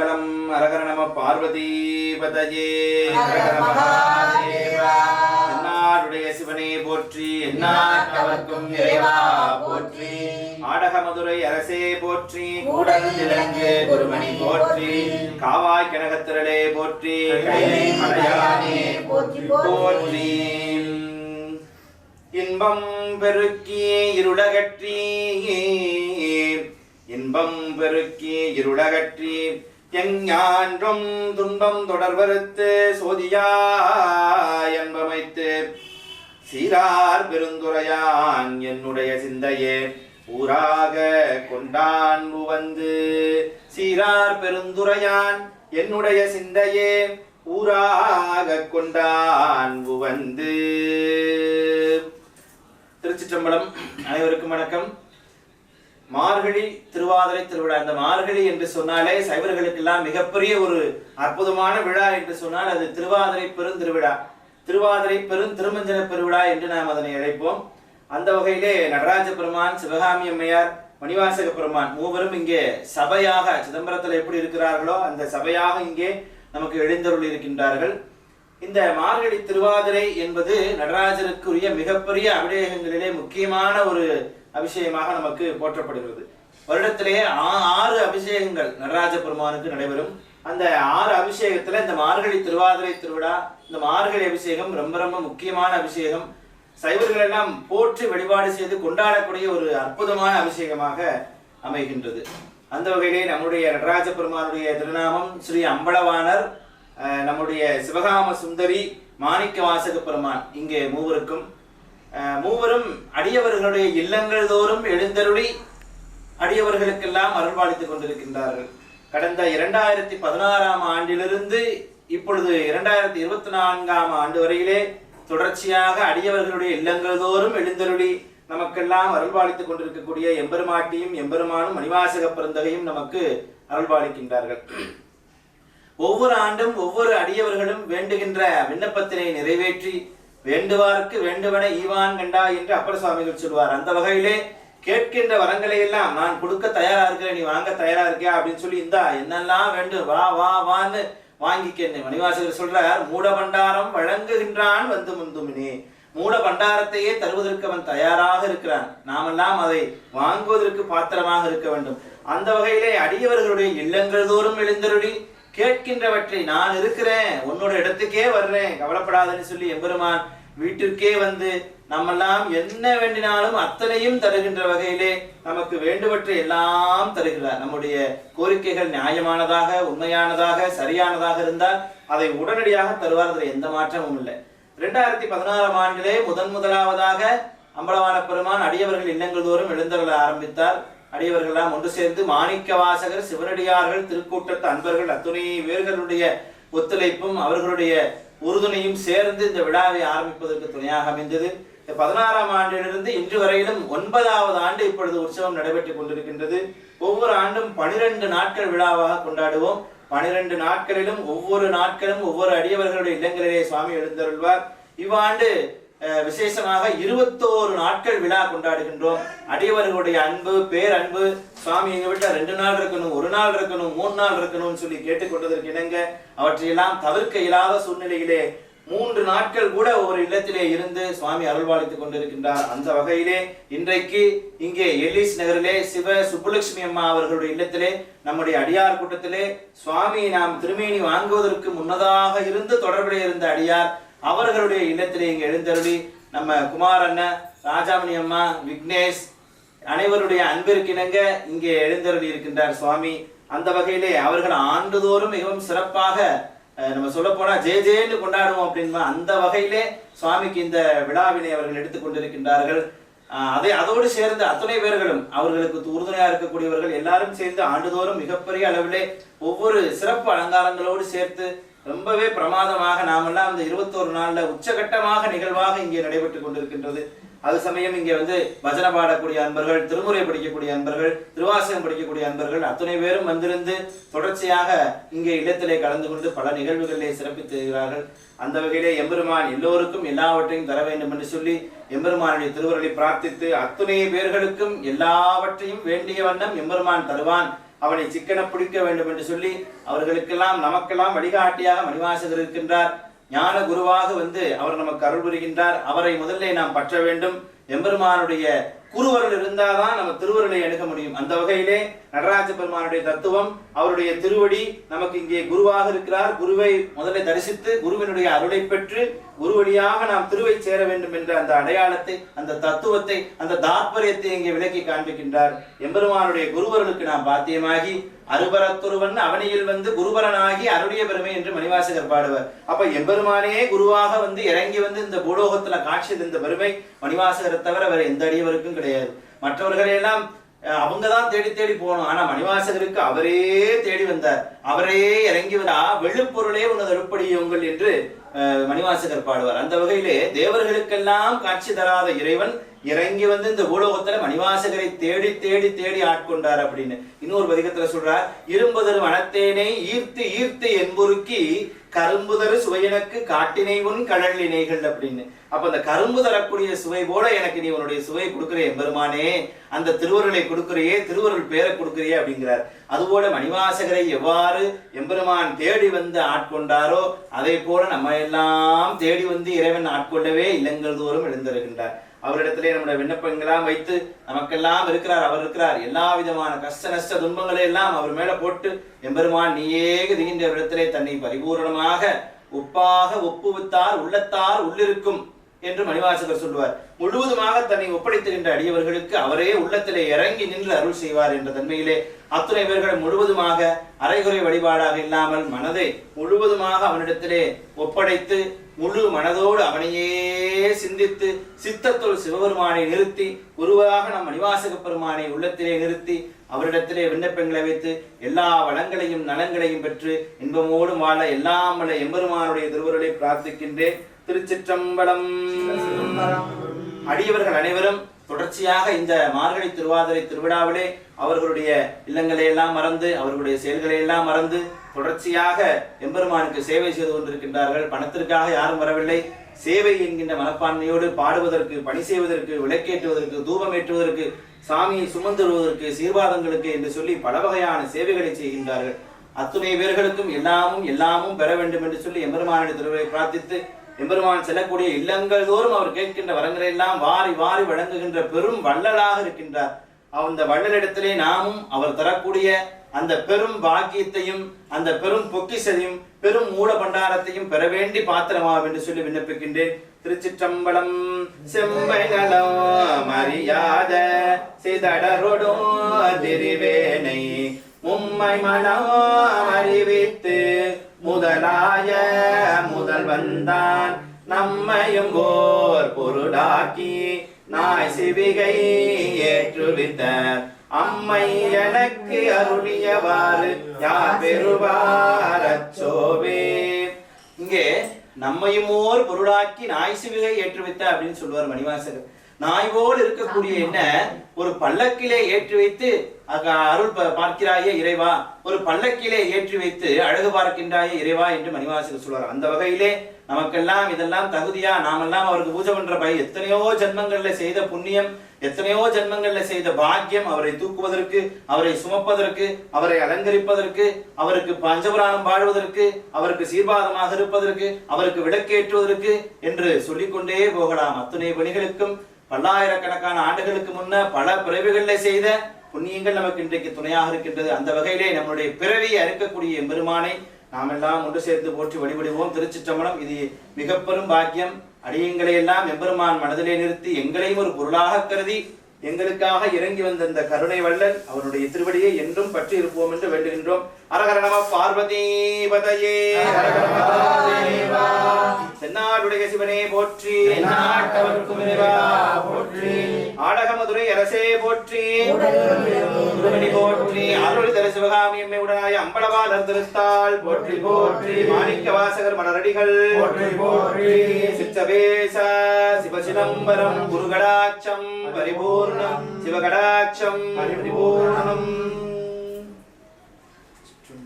திருச்சிற்றம்பலம். அரகர நம பார்வதீபதயே. என்னாடுடைய சிவனே போற்றி, எந்நாட்டவர்க்கும் இறைவா போற்றி. ஆடக மதுரை அரசே போற்றி, கூடல் இலங்கு குருமணி போற்றி. காவாய் கனகத்திரளே போற்றி, கைலை மலையானே போற்றி போற்றி. இன்பம் பெருக்கி இருளகற்றி, இன்பம் பெருக்கி இருளகற்றி, எஞ்ஞான்றும் துன்பம் தொடர்வறுத்து சோதியாய் அன்பமைத்து சீரார் பெருந்துரையான் என்னுடைய சிந்தையே ஊராக கொண்டான் உவந்து. சீரார் பெருந்துரையான் என்னுடைய சிந்தையே ஊராக கொண்டான் உவந்து. திருச்சிற்றம்பலம். அனைவருக்கும் வணக்கம். மார்கழி திருவாதிரை திருவிழா. இந்த மார்கழி என்று சொன்னாலே சைவர்களுக்கெல்லாம் மிகப்பெரிய ஒரு அற்புதமான விழா என்று சொன்னால் அது திருவாதிரை பெருந்திருவிழா, திருவாதிரை பெருந்திருமஞ்சன பெருவிழா என்று நாம் அதனை அழைப்போம். அந்த வகையிலே நடராஜ பெருமான், சிவகாமி அம்மையார், மணிவாசக பெருமான் மூவரும் இங்கே சபையாக சிதம்பரத்தில் எப்படி இருக்கிறார்களோ அந்த சபையாக இங்கே நமக்கு எழுந்தருள் இருக்கின்றார்கள். இந்த மார்கழி திருவாதிரை என்பது நடராஜருக்குரிய மிகப்பெரிய அபிஷேகங்களிலே முக்கியமான ஒரு அபிஷேகமாக நமக்கு போற்றப்படுகிறது. வருடத்திலே 6 அபிஷேகங்கள் நடராஜ பெருமானுக்கு நடைபெறும். அந்த 6 அபிஷேகத்துல இந்த மார்கழி திருவாதிரை திருவிழா, இந்த மார்கழி அபிஷேகம் ரொம்ப ரொம்ப முக்கியமான அபிஷேகம். சைவர்கள் எல்லாம் போற்றி வழிபாடு செய்து கொண்டாடக்கூடிய ஒரு அற்புதமான அபிஷேகமாக அமைகின்றது. அந்த வகையிலே நம்முடைய நடராஜ பெருமானுடைய திருநாமம் ஸ்ரீ அம்பலவாணர், நம்முடைய சிவகாம சுந்தரி, மாணிக்க வாசக பெருமான். இங்கே மூவரும் அடியவர்களுடைய இல்லங்கள் தோறும் எழுந்தருளி அடியவர்களுக்கெல்லாம் அருள்பாலித்துக் கொண்டிருக்கின்றார்கள். கடந்த 2016ஆம் ஆண்டிலிருந்து இப்பொழுது 2024ஆம் ஆண்டு வரையிலே தொடர்ச்சியாக அடியவர்களுடைய இல்லங்கள் தோறும் எழுந்தருளி நமக்கெல்லாம் அருள்பாலித்துக் கொண்டிருக்கக்கூடிய எம்பெருமாட்டியும் எம்பெருமானும் மணிவாசக பெருந்தகையும் நமக்கு அருள்பாலிக்கின்றார்கள். ஒவ்வொரு ஆண்டும் ஒவ்வொரு அடியவர்களும் வேண்டுகின்ற விண்ணப்பத்தினை நிறைவேற்றி வேண்டுவார்க்கு வேண்டுவன ஈவான் கண்டா என்று அப்பர் சுவாமிகள் சொல்வார். அந்த வகையிலே கேட்கின்ற வரங்களை எல்லாம் நான் கொடுக்க தயாரா இருக்கிறேன், நீ வாங்க தயாரா இருக்கியா அப்படின்னு சொல்லி இந்தா என்னெல்லாம் வேண்டும் வா வா வான்னு வாங்கிக்கேன். மணிவாசகர் சொல்றார், மூட பண்டாரம் வழங்குகின்றான் வந்து முந்துமினே. மூட பண்டாரத்தையே தருவதற்கு அவன் தயாராக இருக்கிறான், நாமெல்லாம் அதை வாங்குவதற்கு பாத்திரமாக இருக்க வேண்டும். அந்த வகையிலே அடியவர்களுடைய இல்லங்கள் தோறும் எழுந்தருளி கேட்கின்றவற்றை நான் இருக்கிறேன், உன்னோட இடத்துக்கே வர்றேன், கவலைப்படாதுன்னு சொல்லி எம்பெருமான் வீட்டிற்கே வந்து நம்மெல்லாம் என்ன வேண்டினாலும் அத்தனையும் தருகின்ற வகையிலே நமக்கு வேண்டுவற்றை எல்லாம் தருகிறார். நம்முடைய கோரிக்கைகள் நியாயமானதாக, உண்மையானதாக, சரியானதாக இருந்தால் அதை உடனடியாக தருவார். அதில் எந்த மாற்றமும் இல்லை. 2016ஆம் ஆண்டிலே முதலாவதாக அம்பலவான பெருமான் அடியவர்கள் இல்லங்கள் தோறும் எழுந்தருள ஆரம்பித்தார். அடியவர்கள்லாம் ஒன்று சேர்ந்து மாணிக்க வாசகர், சிவனடியார்கள், திருக்கூட்டத்து அன்பர்கள் அத்துணை பேர்களுடைய ஒத்துழைப்பும் அவர்களுடைய உறுதுணையும் சேர்ந்து இந்த விழாவை ஆரம்பிப்பதற்கு துணையாக அமைந்தது. 16ஆம் ஆண்டிலிருந்து இன்று வரையிலும் 9வது ஆண்டு இப்பொழுது உற்சவம் நடைபெற்றுக் கொண்டிருக்கின்றது. ஒவ்வொரு ஆண்டும் 12 நாட்கள் விழாவாக கொண்டாடுவோம். 12 நாட்களிலும் ஒவ்வொரு நாட்களும் ஒவ்வொரு அடியவர்களுடைய இல்லங்களிலே சுவாமி எழுந்தருள்வார். இவ்வாண்டு விசேஷமாக 21 நாட்கள் விழா கொண்டாடுகின்றோம். அடியவர்களுடைய அன்பு, பேரன்பு, சுவாமி எங்க வீட்டுல 2 நாள் இருக்கணும், 1 நாள் இருக்கணும், 3 நாள் இருக்கணும்னு சொல்லி கேட்டுக்கொண்டதற்கு இணங்க அவற்றையெல்லாம் தவிர்க்க இயலாத சூழ்நிலையிலே 3 நாட்கள் கூட ஒரு இல்லத்திலே இருந்து சுவாமி அருள்பாலித்துக் கொண்டிருக்கின்றார். அந்த வகையிலே இன்றைக்கு இங்கே எல்லிஸ் நகரிலே சிவ சுப்புலட்சுமி அம்மா அவர்களுடைய இல்லத்திலே நம்முடைய அடியார் கூட்டத்திலே சுவாமி நாம் திருமேனி வாங்குவதற்கு முன்னதாக இருந்து தொடர்புடைய இருந்த அடியார் அவர்களுடைய இல்லத்திலே இங்கே எழுந்தருளி நம்ம குமார் அண்ணன், ராஜாமணி அம்மா, விக்னேஷ் அனைவருடைய அன்பிற்கிணங்க இங்கே எழுந்தருளி இருக்கின்றார் சுவாமி. அந்த வகையிலே அவர்கள் ஆண்டுதோறும் மிகவும் சிறப்பாக நம்ம சொல்ல போனா ஜேன்னு கொண்டாடுவோம் அப்படின்பா. அந்த வகையிலே சுவாமிக்கு இந்த விழாவினை அவர்கள் எடுத்துக்கொண்டிருக்கின்றார்கள். அதோடு சேர்ந்து அத்துணை பேர்களும் அவர்களுக்கு உறுதுணையா இருக்கக்கூடியவர்கள் எல்லாரும் சேர்ந்து ஆண்டுதோறும் மிகப்பெரிய அளவிலே ஒவ்வொரு சிறப்பு அலங்காரங்களோடு சேர்த்து ரொம்பவே பிரமாதமாக நாமெல்லாம் இந்த 21 நாள்ல உச்சகட்டமாக நிகழ்வாக இங்கே நடைபெற்றுக் கொண்டிருக்கின்றது. அது சமயம் இங்கே வந்து பஜனை பாடக்கூடிய அன்பர்கள், திருமுறை படிக்கக்கூடிய அன்பர்கள், திருவாசகம் படிக்கக்கூடிய அன்பர்கள் அத்துணை பேரும் வந்திருந்து தொடர்ச்சியாக இங்கே இல்லத்திலே கலந்து கொண்டு பல நிகழ்வுகளிலே சிறப்பித்து வருகிறார்கள். அந்த வகையிலே எம்பெருமான் எல்லோருக்கும் எல்லாவற்றையும் தர வேண்டும் என்று சொல்லி எம்பெருமானுடைய திருவருளை பிரார்த்தித்து அத்துணை பேர்களுக்கும் எல்லாவற்றையும் வேண்டிய வண்ணம் எம்பெருமான் தருவான் அவனை சிக்கன பிடிக்க வேண்டும் என்று சொல்லி அவர்களுக்கெல்லாம் நமக்கெல்லாம் வழிகாட்டியாக மணிவாசகர் இருக்கின்றார். ஞான குருவாக வந்து அவர் நமக்கு அருள் புரிகின்றார். அவரை முதல்ல நாம் பற்ற வேண்டும். எம்பெருமானுடைய குருவருள் இருந்தாதான் நம்ம திருவருளை அணுக முடியும். அந்த வகையிலே நடராஜ பெருமானுடைய தத்துவம், அவருடைய திருவடி நமக்கு இங்கே குருவாக இருக்கிறார். குருவை முதல்ல தரிசித்து குருவினுடைய அருளை பெற்று குருவடியாக நாம் திருவை சேர வேண்டும் என்ற அந்த அடையாளத்தை, அந்த தத்துவத்தை, அந்த தாற்பயத்தை இங்கே விளக்கி காண்பிக்கின்றார். எம்பெருமானுடைய குருவருளுக்கு நாம் பாத்தியமாகி அருபரத்துருவன் அவனியில் வந்து குருபரனாகி அருடைய பெருமை என்று மணிவாசகர் பாடுவர். அப்ப எம்பெருமானே குருவாக வந்து இறங்கி வந்து இந்த பூலோகத்துல காட்சி தந்த பெருமை மணிவாசகரை தவிர வேற எந்த அடியவருக்கும் கிடையாது. மற்றவர்களையெல்லாம் அவங்கதான் தேடி தேடி போகணும். ஆனா மணிவாசகருக்கு அவரே தேடி வந்தார். அவரே இறங்கி வந்தா வெள்ளுப்பொருளே உனது அருப்படியுங்கள் என்று மணிவாசகர் பாடுவார். அந்த வகையிலே தேவர்களுக்கெல்லாம் காட்சி தராத இறைவன் இறங்கி வந்து இந்த பூலோகத்துல மணிவாசகரை தேடி தேடி தேடி ஆட்கொண்டார் அப்படின்னு இன்னொரு பதிகத்துல சொல்றார். இரும்புதரு வனத்தேனை ஈர்த்து ஈர்த்து என்பொருக்கி கரும்புதரு சுவையனுக்கு காட்டினை உன் கடலினைகள் அப்படின்னு. அப்ப அந்த கரும்பு தரக்கூடிய சுவை போல எனக்கு நீ உன்னுடைய சுவை கொடுக்குறே எம்பெருமானே, அந்த திருவருளை கொடுக்குறியே, திருவருள் பேரை கொடுக்குறியே அப்படிங்கிறார். அதுபோல மணிவாசகரை எவ்வாறு எம்பெருமான் தேடி வந்து ஆட்கொண்டாரோ அதே போல நம்ம எல்லாம் தேடி வந்து இறைவன் ஆட்கொள்ளவே இல்லங்கள் தோறும் எழுந்திருக்கின்றார். அவரிடத்திலே நம்முடைய விண்ணப்பங்களாம் வைத்து நமக்கெல்லாம் இருக்கிறார். அவர் இருக்கிறார். எல்லா விதமான கஷ்ட நஷ்ட துன்பங்களை எல்லாம் அவர் மேல போட்டு எம்பெருமான் நீயே கதிகின்ற இடத்திலே தன்னை பரிபூர்ணமாக ஒப்பாக ஒப்புவித்தார் உள்ளத்தார் உள்ளிருக்கும் என்று மணிவாசகர் சொல்லுவார். முழுவதுமாக தன்னை ஒப்படைத்துகின்ற அடியவர்களுக்கு அவரே உள்ளத்திலே இறங்கி நின்று அருள் செய்வார் என்ற தன்மையிலே அத்துணை பேர்கள் முழுவதுமாக அரைகுறை வழிபாடாக இல்லாமல் மனதை முழுவதுமாக அவனிடத்திலே ஒப்படைத்து முழு மனதோடு அவனையே சிந்தித்து சித்தத்துள் சிவபெருமானை நிறுத்தி குருவாக நம் மணிவாசக பெருமானை உள்ளத்திலே நிறுத்தி அவரிடத்திலே விண்ணப்பங்களை வைத்து எல்லா வளங்களையும் நலங்களையும் பெற்று இன்பமோடும் வாழ எல்லாம் வல்ல எம்பெருமானுடைய திருவருளை பிரார்த்திக்கின்றேன். திருச்சிற்றம்பலம். அடியவர்கள் அனைவரும் தொடர்ச்சியாக இந்த மார்கழி திருவாதிரை திருவிழாவிலே அவர்களுடைய இல்லங்களை எல்லாம் மறந்து அவர்களுடைய செயல்களை எல்லாம் மறந்து தொடர்ச்சியாக எம்பெருமானுக்கு சேவை செய்து கொண்டிருக்கின்றார்கள். பணத்திற்காக யாரும் வரவில்லை. சேவை என்கின்ற மனப்பான்மையோடு பாடுவதற்கு, பணி செய்வதற்கு, விளக்கேற்றுவதற்கு, தூபம் ஏற்றுவதற்கு, சாமியை சுமந்துருவதற்கு, சீர்வாதங்களுக்கு என்று சொல்லி பல வகையான சேவைகளை செய்கின்றார்கள். அத்துணை பேர்களுக்கும் எல்லாமும் பெற வேண்டும் என்று சொல்லி எம்பெருமானுடைய திருவிழை பிரார்த்தித்து எம்பெருமான் செல்லக்கூடிய இல்லங்கள் தோறும் அவர் கேட்கின்ற வரங்களை எல்லாம் வாரி வாரி வழங்குகின்ற பெரும் வள்ளலாக இருக்கின்றார். அந்த வள்ளலிடத்திலே நாமும் அவர் தரக்கூடிய அந்த பெரும் பாக்கியத்தையும் அந்த பெரும் பொக்கிஷத்தையும் பெரும் மூல பண்டாரத்தையும் பெற வேண்டி பாத்திரமாகும் என்று சொல்லி விண்ணப்பிக்கின்றேன். திருச்சிற்றம்பலம். செம்மைகளம் மரியாத சிதடரொடும் திரிவேனை மும்மை மனம் அறிவித்து முதலாய முதல் வந்தான் நம்மையும் ஓர் பொருளாக்கி நாய் சிவிகை ஏற்றுவித்த அம்மை எனக்கு அருளியவாறு யார் பெறுவார் அச்சோவே. இங்கே நம்மையும் ஓர் பொருளாக்கி நாய் சிவிகை ஏற்றுவித்த அப்படின்னு சொல்லுவார் மணிவாசகர். நாய் போல் இருக்கக்கூடிய என்ன ஒரு பல்லக்கிலே ஏற்றி வைத்து அருள் பார்க்கிறாயே இறைவா, ஒரு பல்லக்கிலே ஏற்றி வைத்து அழகு பார்க்கின்றாயே இறைவா என்று மணிவாசகர் சொல்வார். அந்த வகையிலே நமக்கெல்லாம் இதெல்லாம் தகுதியா? நாமெல்லாம் அவருக்கு பூஜை பண்ற எத்தனையோ ஜென்மங்கள்ல செய்த புண்ணியம், எத்தனையோ ஜென்மங்கள்ல செய்த பாக்கியம், அவரை தூக்குவதற்கு, அவரை சுமப்பதற்கு, அவரை அலங்கரிப்பதற்கு, அவருக்கு பஞ்சபுராணம் பாடுவதற்கு, அவருக்கு சீர்வாதமாக இருப்பதற்கு, அவருக்கு விளக்கேற்றுவதற்கு என்று சொல்லிக்கொண்டே போகலாம். அத்துணை பணிகளுக்கும் பல்லாயிரக்கணக்கான ஆண்டுகளுக்கு முன்ன பல பிறவிகளை செய்த புண்ணியங்கள் நமக்கு இன்றைக்கு துணையாக இருக்கின்றது. அந்த வகையிலே நம்முடைய பிறவியை அறுக்கக்கூடிய எம்பெருமானை நாம் எல்லாம் ஒன்று சேர்த்து போற்றி வழிபடுவோம். திருச்சிற்றம்பலம். இது மிக பெரும் பாக்கியம். அடியங்களை எல்லாம் எம்பெருமான் மனதிலே நிறுத்தி எங்களையும் ஒரு பொருளாக கருதி எங்களுக்காக இறங்கி வந்த இந்த கருணை வள்ளல் அவருடைய திருவடியை என்றும் பற்றி இருப்போம் என்று வேண்டுகின்றோம். அரஹர நம பார்வதி பதயே. தென்னாடுடைய சிவனே போற்றி, நாட்டவர்க்கும் இறைவா போற்றி, ஆடகமதுரை அரசே போற்றி, போற்றி, அருள் தர சிவகாமி எம்மை உடனாய அம்பலவாளர் திருத்தாள் போற்றி போற்றி, மாணிக்க வாசகர் மலரடிகள் போற்றி போற்றி, சிற்றபேச சிவசிதம்பரம் குருகடாட்சம் பரிபூர்ணம் சிவகடாட்சம் பரிபூர்ணம்.